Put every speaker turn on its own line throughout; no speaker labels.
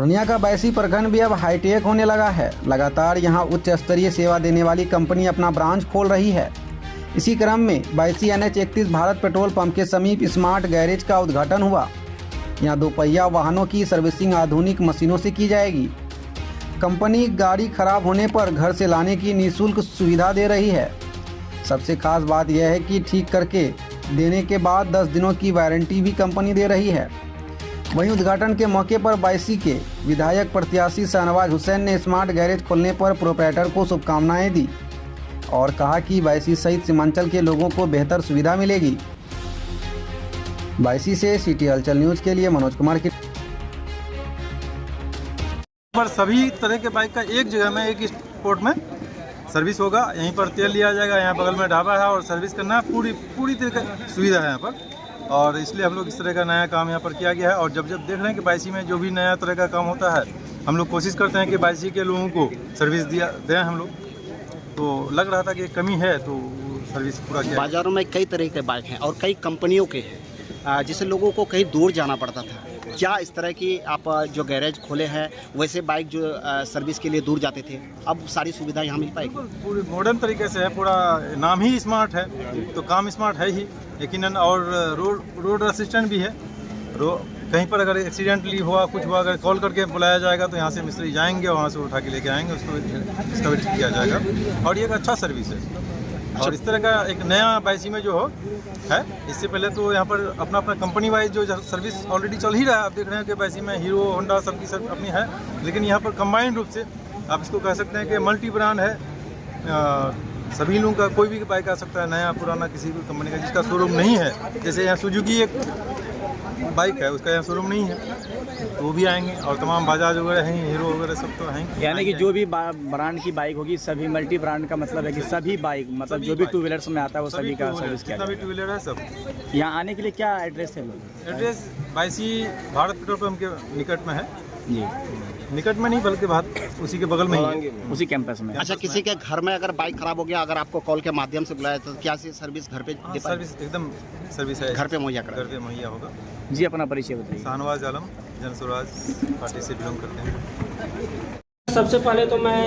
पूर्णिया का बैसी प्रखंड भी अब हाईटेक होने लगा है। लगातार यहां उच्च स्तरीय सेवा देने वाली कंपनी अपना ब्रांच खोल रही है। इसी क्रम में बैसी NH31 भारत पेट्रोल पंप के समीप स्मार्ट गैरेज का उद्घाटन हुआ। यहां दोपहिया वाहनों की सर्विसिंग आधुनिक मशीनों से की जाएगी। कंपनी गाड़ी खराब होने पर घर से लाने की निःशुल्क सुविधा दे रही है। सबसे खास बात यह है कि ठीक करके देने के बाद 10 दिनों की वारंटी भी कंपनी दे रही है। वहीं उद्घाटन के मौके पर बैसी के विधायक प्रत्याशी शाहनवाज हुसैन ने स्मार्ट गैरेज खोलने पर प्रोप्राइटर को शुभकामनाएं दी और कहा कि बैसी सहित सीमांचल के लोगों को बेहतर सुविधा मिलेगी। बैसी से सिटी हलचल न्यूज के लिए मनोज कुमार की।
पर सभी तरह के बाइक का एक जगह में एक स्पॉट में सर्विस होगा। यहीं पर तेल लिया जाएगा, यहाँ बगल में ढाबा है और सर्विस करना है। पूरी तरह की सुविधा है यहाँ पर, और इसलिए हम लोग इस तरह का नया काम यहाँ पर किया गया है। और जब देख रहे हैं कि बैसी में जो भी नया तरह का काम होता है, हम लोग कोशिश करते हैं कि बैसी के लोगों को सर्विस दें हम लोग। तो लग रहा था कि कमी है तो सर्विस पूरा किया।
बाज़ारों में कई तरह के बाइक हैं और कई कंपनियों के हैं, जिससे लोगों को कहीं दूर जाना पड़ता था। क्या इस तरह की आप जो गैरेज खोले हैं वैसे बाइक जो सर्विस के लिए दूर जाते थे, अब सारी सुविधा यहाँ मिल पाएगी?
पूरी मॉडर्न तरीके से है। पूरा नाम ही स्मार्ट है तो काम स्मार्ट है ही यकीनन। और रोड असिस्टेंट भी है। कहीं पर अगर एक्सीडेंटली हुआ, कुछ हुआ, अगर कॉल करके बुलाया जाएगा तो यहाँ से मिस्त्री जाएंगे और वहाँ से उठा के लेके आएंगे, उसका भी ठीक किया जाएगा। और ये एक अच्छा सर्विस है। और इस तरह का एक नया बैसी में जो है, इससे पहले तो यहाँ पर अपना कंपनी वाइज जो सर्विस ऑलरेडी चल ही रहा है। आप देख रहे हैं कि बैसी में हीरो होंडा सबकी सब अपनी है, लेकिन यहाँ पर कंबाइंड रूप से आप इसको कह सकते हैं कि मल्टी ब्रांड है। सभी लोगों का कोई भी बाइक आ सकता है, नया पुराना किसी भी कंपनी का जिसका शोरूम नहीं है। जैसे यहाँ सुजुकी एक बाइक है, उसका यहाँ शोरूम नहीं है, तो वो भी आएंगे। और तमाम बजाज वगैरह हैं, हीरो वगैरह सब तो हैं।
यानी कि जो भी ब्रांड की बाइक होगी, सभी मल्टी ब्रांड का मतलब है कि सभी बाइक, मतलब जो भी टू व्हीलर्स में आता है वो सभी का सर्विस किया जाएगा।
टू व्हीलर है सब।
यहाँ आने के लिए क्या एड्रेस है?
एड्रेस बैसी भारत पेट्रोल पंप के निकट में है
जी।
निकट में नहीं बल्कि उसी के बगल में ही,
उसी कैंपस में।
अच्छा, किसी के घर में अगर बाइक खराब हो गया, अगर आपको कॉल के माध्यम से बुलाया तो क्या सर्विस घर पे?
सर्विस एकदम सर्विस है,
घर पे मुहैया
घर पे मुहैया होगा।
जी, अपना परिचय बताइए।
शाहनवाज आलम, जनसुराज पार्टी से बिलोंग करते हैं।
सबसे पहले तो मैं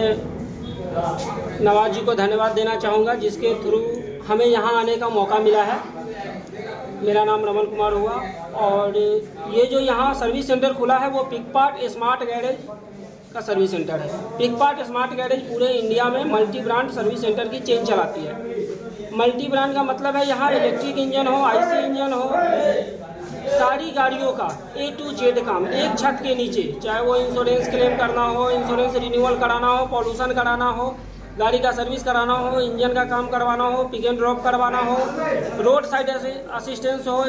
नवाज जी को धन्यवाद देना चाहूँगा, जिसके थ्रू हमें यहाँ आने का मौका मिला है। मेरा नाम रमन कुमार हुआ और ये जो यहाँ सर्विस सेंटर खुला है वो पिकपार्ट स्मार्ट गैरेज का सर्विस सेंटर है। पिकपार्ट स्मार्ट गैरेज पूरे इंडिया में मल्टी ब्रांड सर्विस सेंटर की चेन चलाती है। मल्टी ब्रांड का मतलब है यहाँ इलेक्ट्रिक इंजन हो, IC इंजन हो, सारी गाड़ियों का A to Z काम एक छत के नीचे, चाहे वो इंश्योरेंस क्लेम करना हो, इंश्योरेंस रिन्यूअल कराना हो, पॉल्यूशन कराना हो, गाड़ी का सर्विस कराना हो, इंजन का काम करवाना हो, पिक एंड ड्रॉप करवाना हो, रोड साइड असिस्टेंस हो।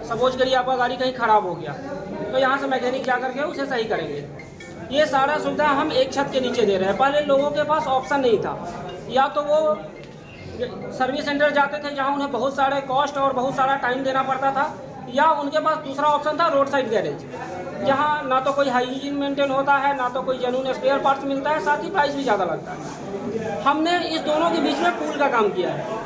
सपोज करिए आपका गाड़ी कहीं ख़राब हो गया तो यहाँ से मैकेनिक जा करके उसे सही करेंगे। ये सारा सुविधा हम एक छत के नीचे दे रहे हैं। पहले लोगों के पास ऑप्शन नहीं था, या तो वो सर्विस सेंटर जाते थे जहाँ उन्हें बहुत सारे कॉस्ट और बहुत सारा टाइम देना पड़ता था, या उनके पास दूसरा ऑप्शन था रोड साइड गैरेज, जहाँ ना तो कोई हाइजीन मेंटेन होता है, ना तो कोई जेन्युइन स्पेयर पार्ट्स मिलता है, साथ ही प्राइस भी ज़्यादा लगता है। हमने इस दोनों के बीच में पूल का काम किया है।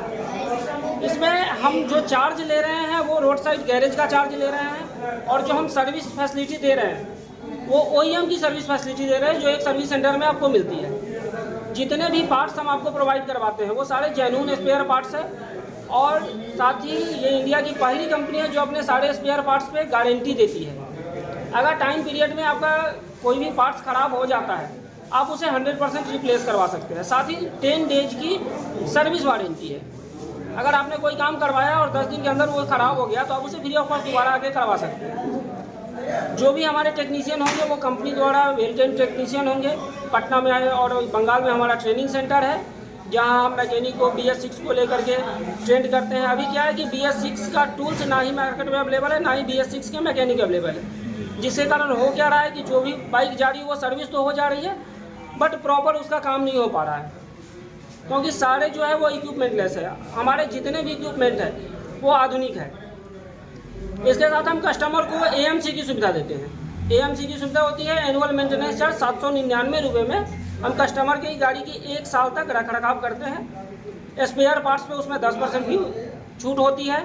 इसमें हम जो चार्ज ले रहे हैं वो रोड साइड गैरेज का चार्ज ले रहे हैं, और जो हम सर्विस फैसिलिटी दे रहे हैं वो OEM की सर्विस फैसिलिटी दे रहे हैं, जो एक सर्विस सेंटर में आपको मिलती है। जितने भी पार्ट्स हम आपको प्रोवाइड करवाते हैं वो सारे जेन्युइन स्पेयर पार्ट्स हैं, और साथ ही ये इंडिया की पहली कंपनी है जो अपने सारे स्पेयर पार्ट्स पे गारंटी देती है। अगर टाइम पीरियड में आपका कोई भी पार्ट्स ख़राब हो जाता है, आप उसे 100% रिप्लेस करवा सकते हैं। साथ ही 10 डेज की सर्विस वारंटी है। अगर आपने कोई काम करवाया और 10 दिन के अंदर वो ख़राब हो गया तो आप उसे फ्री ऑफ कॉस्ट दोबारा आके करवा सकते हैं। जो भी हमारे टेक्नीशियन होंगे वो कंपनी द्वारा वेल ट्रेन्ड टेक्नीशियन होंगे। पटना में और बंगाल में हमारा ट्रेनिंग सेंटर है, जहाँ हम मैकेनिक को BS6 को लेकर के ट्रेंड करते हैं। अभी क्या है कि BS6 का टूल्स ना ही मार्केट में अवेलेबल है, ना ही BS6 के मैकेनिक अवेलेबल है, जिसके कारण हो क्या रहा है कि जो भी बाइक जा रही है वो सर्विस तो हो जा रही है, बट प्रॉपर उसका काम नहीं हो पा रहा है, क्योंकि सारे जो है वो इक्विपमेंट लेस है। हमारे जितने भी इक्विपमेंट है वो आधुनिक है। इसके साथ हम कस्टमर को AMC की सुविधा देते हैं। AMC की सुविधा होती है एनुअल मेंटेनेंस चार्ज 799 रुपये में हम कस्टमर की गाड़ी की 1 साल तक रख रखाव करते हैं। स्पेयर पार्ट्स पे उसमें 10% की छूट होती है।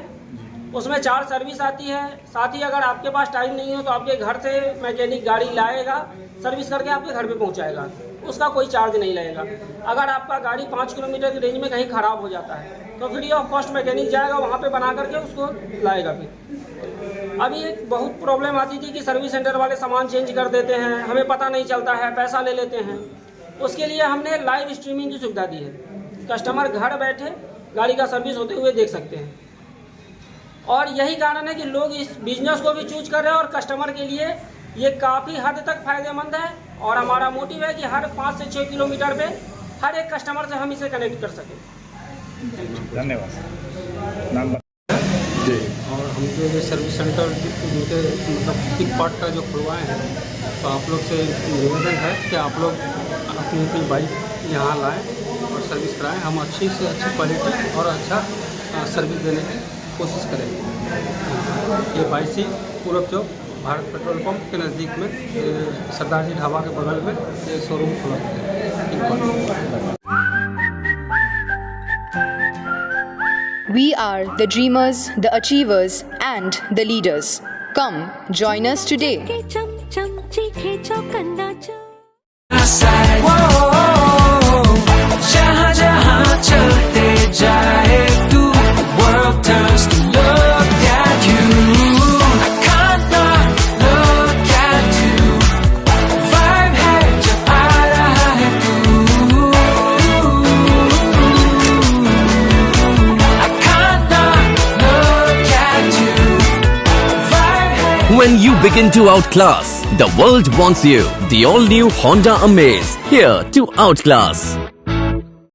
उसमें 4 सर्विस आती है। साथ ही अगर आपके पास टाइम नहीं हो तो आपके घर से मैकेनिक गाड़ी लाएगा, सर्विस करके आपके घर पे पहुंचाएगा, उसका कोई चार्ज नहीं लगेगा। अगर आपका गाड़ी 5 किलोमीटर की रेंज में कहीं ख़राब हो जाता है तो फ्री ऑफ कॉस्ट मैकेनिक जाएगा, वहाँ पे बना करके उसको लाएगा। फिर अभी एक बहुत प्रॉब्लम आती थी कि सर्विस सेंटर वाले सामान चेंज कर देते हैं, हमें पता नहीं चलता है, पैसा ले लेते हैं। उसके लिए हमने लाइव स्ट्रीमिंग की सुविधा दी है, कस्टमर घर बैठे गाड़ी का सर्विस होते हुए देख सकते हैं। और यही कारण है कि लोग इस बिजनेस को भी चूज कर रहे हैं और कस्टमर के लिए ये काफ़ी हद तक फ़ायदेमंद है। और हमारा मोटिव है कि हर 5 से 6 किलोमीटर पे हर एक कस्टमर से हम इसे कनेक्ट कर सकें।
धन्यवाद नाम
जी। और हम जो सर्विस सेंटर जिनके मतलब पिक पार्ट का जो खुलवाए हैं, तो आप लोग से निवेदन है कि आप लोग अपनी अपनी बाइक यहाँ लाएं और सर्विस कराएं। हम अच्छी से अच्छी क्वालिटी और अच्छा सर्विस देने की कोशिश करेंगे। ये 22 पूरब चौक भारत पेट्रोल पंप के नज़दीक में सरदार जी ढाबा के बगल में ये शोरूम खुला है।
We are the dreamers, the achievers, and the leaders. Come, join us today.
जहाँ जहाँ चलते जाए तू, world turns to look at you. I can't not look at you. Vibe है जब आ रहा है तू. I can't not look at you. Vibe है.
When you begin to outclass, the world wants you. The all-new Honda Amaze, here to outclass.